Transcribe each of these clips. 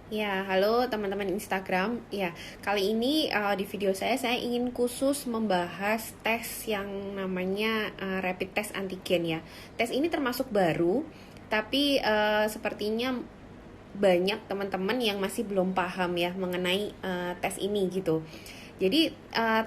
Ya, halo teman-teman Instagram. Ya, kali ini di video saya ingin khusus membahas tes yang namanya rapid test antigen ya. Tes ini termasuk baru, tapi sepertinya banyak teman-teman yang masih belum paham ya mengenai tes ini gitu. Jadi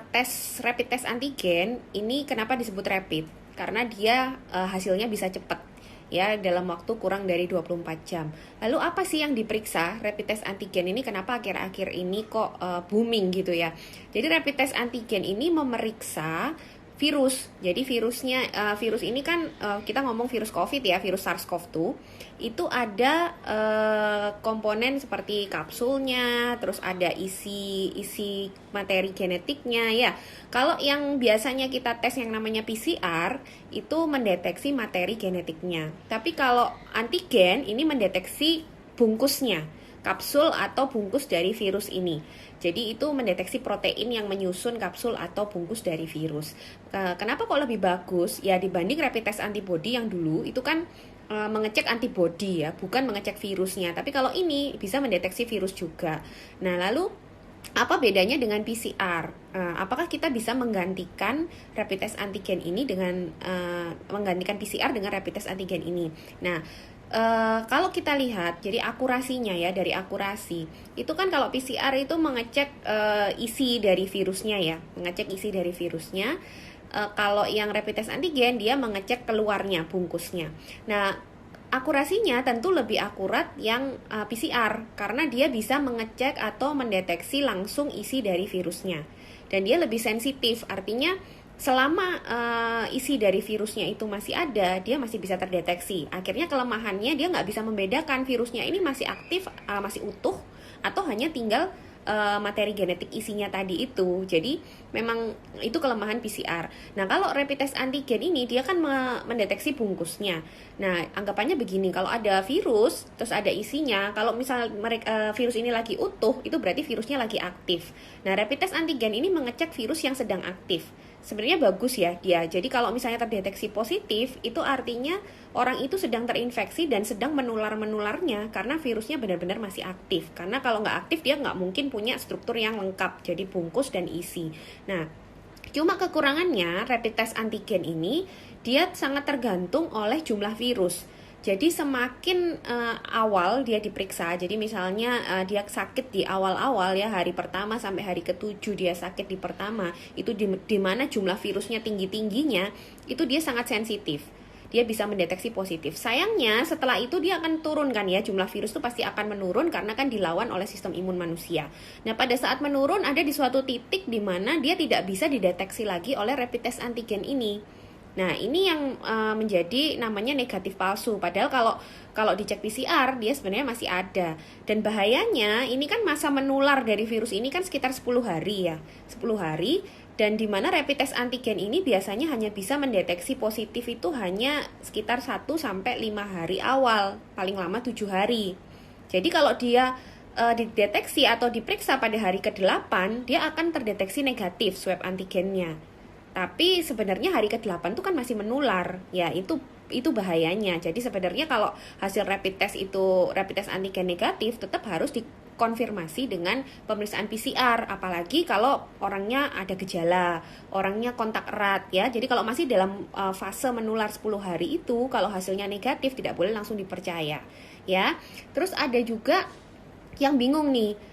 tes rapid test antigen ini kenapa disebut rapid? Karena dia hasilnya bisa cepat ya dalam waktu kurang dari 24 jam. Lalu apa sih yang diperiksa rapid test antigen ini, kenapa akhir-akhir ini kok booming gitu ya? Jadi rapid test antigen ini memeriksa virus. Jadi virus ini kan kita ngomong virus COVID ya, virus SARS-CoV-2. Itu ada komponen seperti kapsulnya, terus ada isi materi genetiknya ya. Kalau yang biasanya kita tes yang namanya PCR itu mendeteksi materi genetiknya. Tapi kalau antigen ini mendeteksi bungkusnya, kapsul atau bungkus dari virus ini. Jadi itu mendeteksi protein yang menyusun kapsul atau bungkus dari virus. Kenapa kok lebih bagus? Ya dibanding rapid test antibody yang dulu itu kan mengecek antibody ya, bukan mengecek virusnya. Tapi kalau ini bisa mendeteksi virus juga. Nah, lalu apa bedanya dengan PCR? Apakah kita bisa menggantikan rapid test antigen ini dengan menggantikan PCR dengan rapid test antigen ini? Nah, kalau kita lihat, jadi akurasinya ya, dari akurasi itu kan kalau PCR itu mengecek isi dari virusnya ya, mengecek isi dari virusnya. Kalau yang rapid test antigen dia mengecek keluarnya bungkusnya. Nah, akurasinya tentu lebih akurat yang PCR karena dia bisa mengecek atau mendeteksi langsung isi dari virusnya, dan dia lebih sensitif, artinya selama isi dari virusnya itu masih ada, dia masih bisa terdeteksi. Akhirnya kelemahannya dia nggak bisa membedakan virusnya ini masih aktif, masih utuh, atau hanya tinggal materi genetik isinya tadi itu. Jadi memang itu kelemahan PCR. Nah, kalau rapid test antigen ini dia kan mendeteksi bungkusnya. Nah, anggapannya begini, kalau ada virus terus ada isinya, kalau misal virus ini lagi utuh, itu berarti virusnya lagi aktif. Nah, rapid test antigen ini mengecek virus yang sedang aktif. Sebenarnya bagus ya dia. Jadi kalau misalnya terdeteksi positif, itu artinya orang itu sedang terinfeksi dan sedang menularnya karena virusnya benar-benar masih aktif. Karena kalau nggak aktif dia nggak mungkin punya struktur yang lengkap, jadi bungkus dan isi. Nah, cuma kekurangannya rapid test antigen ini dia sangat tergantung oleh jumlah virus. Jadi semakin awal dia diperiksa, jadi misalnya dia sakit di awal-awal ya, hari pertama sampai hari ketujuh dia sakit di pertama, itu di mana jumlah virusnya tinggi-tingginya, itu dia sangat sensitif. Dia bisa mendeteksi positif. Sayangnya setelah itu dia akan turun kan ya, jumlah virus itu pasti akan menurun karena kan dilawan oleh sistem imun manusia. Nah, pada saat menurun ada di suatu titik di mana dia tidak bisa dideteksi lagi oleh rapid test antigen ini. Nah, ini yang menjadi namanya negatif palsu. Padahal kalau dicek PCR dia sebenarnya masih ada. Dan bahayanya ini kan masa menular dari virus ini kan sekitar 10 hari ya. 10 hari, dan di mana rapid test antigen ini biasanya hanya bisa mendeteksi positif itu hanya sekitar 1 sampai 5 hari awal, paling lama 7 hari. Jadi kalau dia dideteksi atau diperiksa pada hari ke-8, dia akan terdeteksi negatif swab antigennya. Tapi sebenarnya hari ke-8 itu kan masih menular. Ya, itu bahayanya. Jadi sebenarnya kalau hasil rapid test antigen negatif, tetap harus dikonfirmasi dengan pemeriksaan PCR, apalagi kalau orangnya ada gejala, orangnya kontak erat ya. Jadi kalau masih dalam fase menular 10 hari itu, kalau hasilnya negatif tidak boleh langsung dipercaya ya. Terus ada juga yang bingung nih,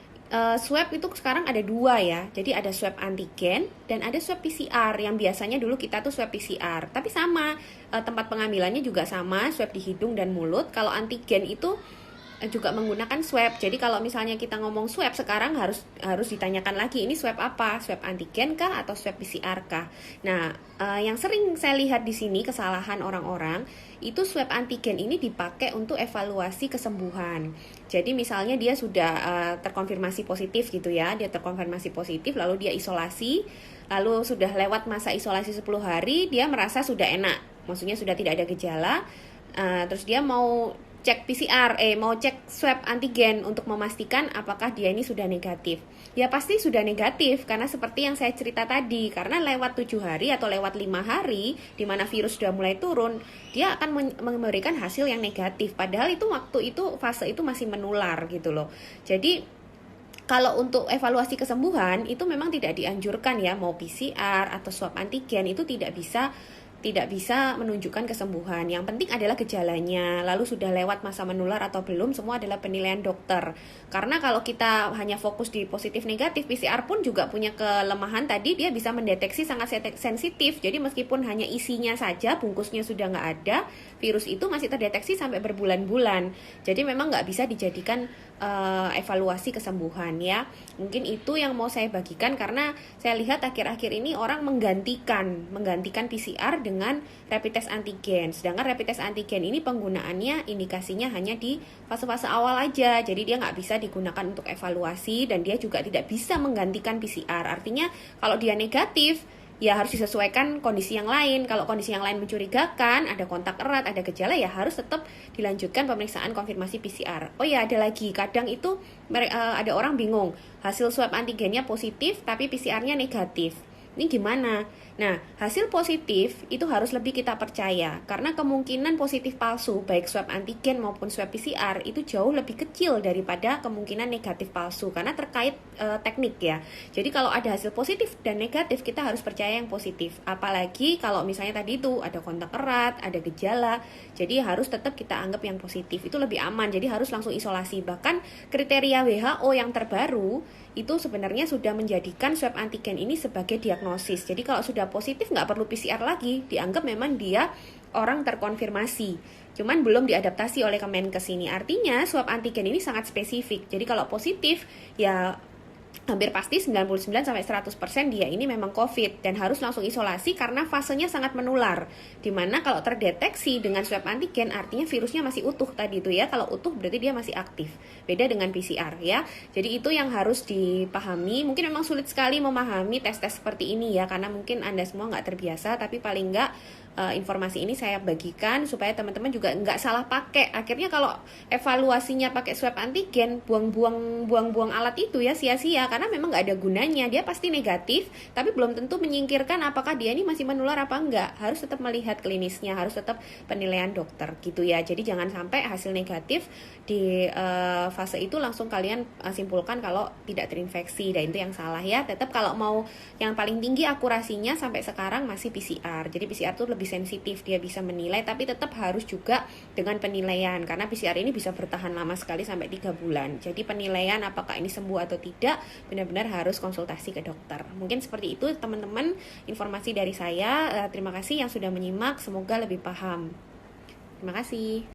swab itu sekarang ada dua ya. Jadi ada swab antigen dan ada swab PCR. Yang biasanya dulu kita tuh swab PCR, tapi sama, tempat pengambilannya juga sama, swab di hidung dan mulut. Kalau antigen itu juga menggunakan swab. Jadi kalau misalnya kita ngomong swab sekarang harus ditanyakan lagi, ini swab apa? Swab antigen kah atau swab PCR kah? Nah, yang sering saya lihat di sini kesalahan orang-orang itu swab antigen ini dipakai untuk evaluasi kesembuhan. Jadi misalnya dia sudah terkonfirmasi positif gitu ya, dia terkonfirmasi positif lalu dia isolasi, lalu sudah lewat masa isolasi 10 hari, dia merasa sudah enak, maksudnya sudah tidak ada gejala, terus dia mau cek PCR, mau cek swab antigen untuk memastikan apakah dia ini sudah negatif. Ya pasti sudah negatif, karena seperti yang saya cerita tadi, karena lewat 7 hari atau lewat 5 hari, di mana virus sudah mulai turun, dia akan memberikan hasil yang negatif. Padahal itu waktu itu, fase itu masih menular gitu loh. Jadi, kalau untuk evaluasi kesembuhan, itu memang tidak dianjurkan ya, mau PCR atau swab antigen, itu tidak bisa menunjukkan kesembuhan. Yang penting adalah gejalanya, lalu sudah lewat masa menular atau belum, semua adalah penilaian dokter. Karena kalau kita hanya fokus di positif negatif, PCR pun juga punya kelemahan tadi, dia bisa mendeteksi sangat sensitif. Jadi meskipun hanya isinya saja, bungkusnya sudah nggak ada, virus itu masih terdeteksi sampai berbulan-bulan. Jadi memang nggak bisa dijadikan evaluasi kesembuhan ya. Mungkin itu yang mau saya bagikan, karena saya lihat akhir-akhir ini orang menggantikan PCR dengan rapid test antigen. Sedangkan rapid test antigen ini penggunaannya, indikasinya hanya di fase-fase awal aja. Jadi dia nggak bisa digunakan untuk evaluasi, dan dia juga tidak bisa menggantikan PCR. Artinya kalau dia negatif, ya harus disesuaikan kondisi yang lain. Kalau kondisi yang lain mencurigakan, ada kontak erat, ada gejala, ya harus tetap dilanjutkan pemeriksaan konfirmasi PCR. Oh ya, ada lagi, kadang itu ada orang bingung, hasil swab antigennya positif tapi PCR-nya negatif. Ini gimana? Nah, hasil positif itu harus lebih kita percaya, karena kemungkinan positif palsu, baik swab antigen maupun swab PCR, itu jauh lebih kecil daripada kemungkinan negatif palsu, karena terkait teknik ya. Jadi kalau ada hasil positif dan negatif, kita harus percaya yang positif. Apalagi kalau misalnya tadi itu ada kontak erat, ada gejala, jadi harus tetap kita anggap yang positif. Itu lebih aman, jadi harus langsung isolasi. Bahkan kriteria WHO yang terbaru, itu sebenarnya sudah menjadikan swab antigen ini sebagai diagnosis. Jadi kalau sudah positif nggak perlu PCR lagi, dianggap memang dia orang terkonfirmasi. Cuman belum diadaptasi oleh Kemenkes ini. Artinya swab antigen ini sangat spesifik. Jadi kalau positif, ya hampir pasti 99-100% dia ini memang COVID, dan harus langsung isolasi karena fasenya sangat menular. Dimana kalau terdeteksi dengan swab antigen, artinya virusnya masih utuh tadi itu ya. Kalau utuh berarti dia masih aktif. Beda dengan PCR ya. Jadi itu yang harus dipahami. Mungkin memang sulit sekali memahami tes-tes seperti ini ya, karena mungkin Anda semua nggak terbiasa, tapi paling nggak informasi ini saya bagikan supaya teman-teman juga nggak salah pakai. Akhirnya kalau evaluasinya pakai swab antigen, buang-buang alat itu ya, sia-sia, karena memang nggak ada gunanya. Dia pasti negatif, tapi belum tentu menyingkirkan apakah dia ini masih menular apa enggak. Harus tetap melihat klinisnya, harus tetap penilaian dokter gitu ya. Jadi jangan sampai hasil negatif di fase itu langsung kalian simpulkan kalau tidak terinfeksi, dan itu yang salah ya. Tetap kalau mau yang paling tinggi akurasinya sampai sekarang masih PCR. Jadi PCR itu lebih sensitif, dia bisa menilai, tapi tetap harus juga dengan penilaian, karena PCR ini bisa bertahan lama sekali sampai 3 bulan. Jadi penilaian apakah ini sembuh atau tidak, benar-benar harus konsultasi ke dokter. Mungkin seperti itu teman-teman informasi dari saya. Terima kasih yang sudah menyimak, semoga lebih paham. Terima kasih.